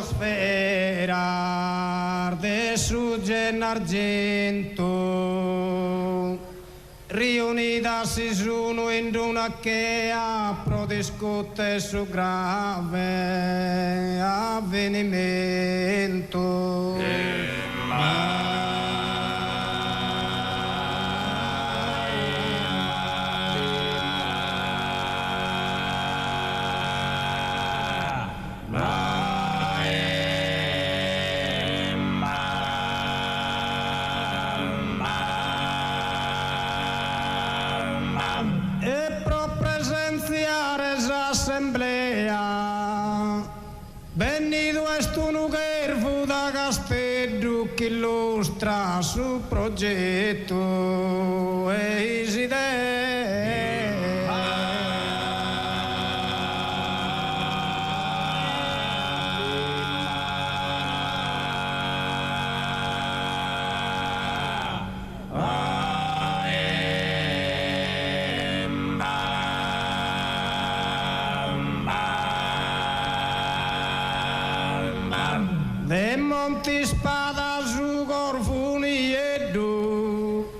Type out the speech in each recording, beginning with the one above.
sfera de su en argento, riunidas uno in una che pro discute su grave avvenimento. Che illustra su progetto e idee. De monti spada su corfuni eddu,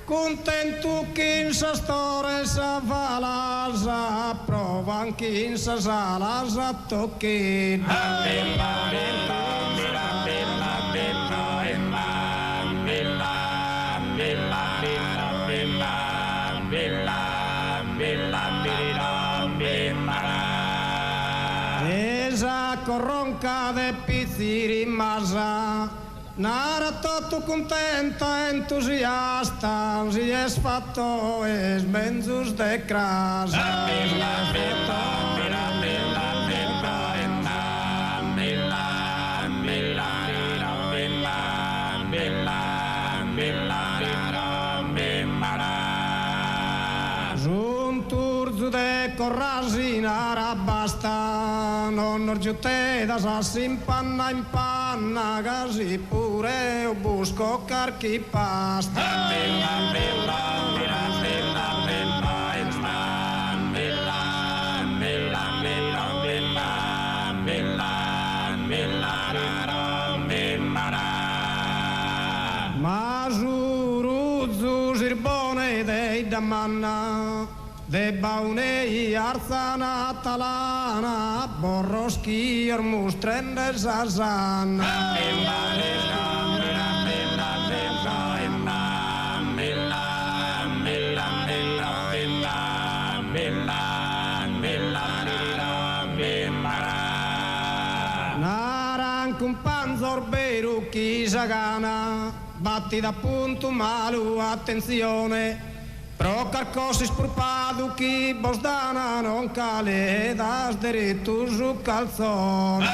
contento che in sa storia sa valasa, provan che in sa sala sa tocchi. Esa corronca de pizziri masa, nara tutto contenta, entusiasta, si es fatto es benzus de crasa. Giunturzu de corrasinara basta, non orgiute da sassi in panna, casi pure o busco carchi pasta. Masuruzzu sirbone dei damanna, de baunei arzana talana, borroschi ormustren de sasana. Naran con panzor beru chi sagana, batti da punto malu, attenzione. Pro carcosi spurpadu chi bosdana non cale das diritto su calzone.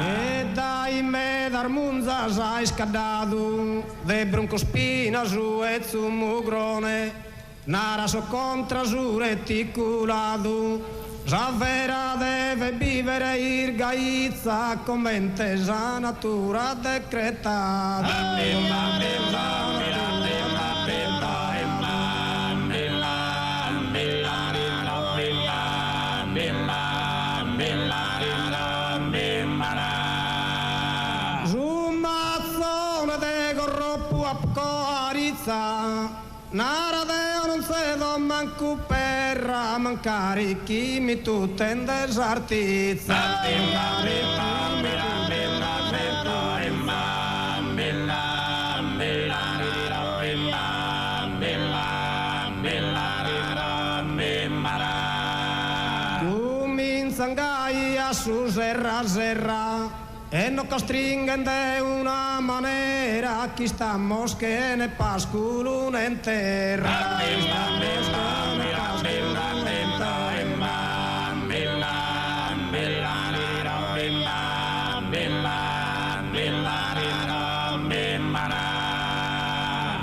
E dai me dar munza sai scadadu, de bronco spina su e su mugrone. Nara so contra su reticulado, già vera deve vivere irgaizza come intesa natura decretata. Su mazzone de corroppo a coarizza, nara de non se do manco per mancare chi mi tutte in desartizza. Cominzangai a su serra e no costringen de una manera, aquí estamos que ne pasculo en terra.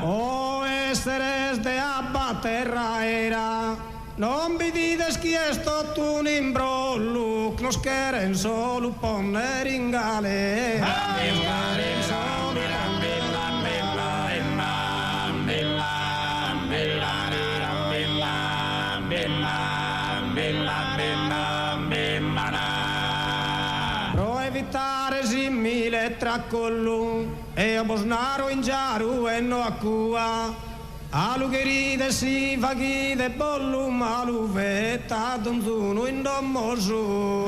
O esseres de abba terra era, non vi dides chi è sto un imbrollo, nos quieren solo poner in galera. tracollu e a bosnaro in giaru e no acqua alu geride si vagide bollu malu veta donzuno in domosu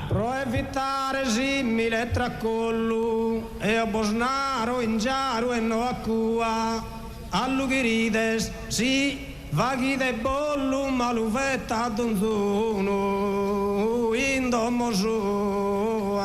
pro evitare simile tracollu e a bosnaro in giaru e no acqua alu gerides si vagide bollu maluvetta donzuno in domosu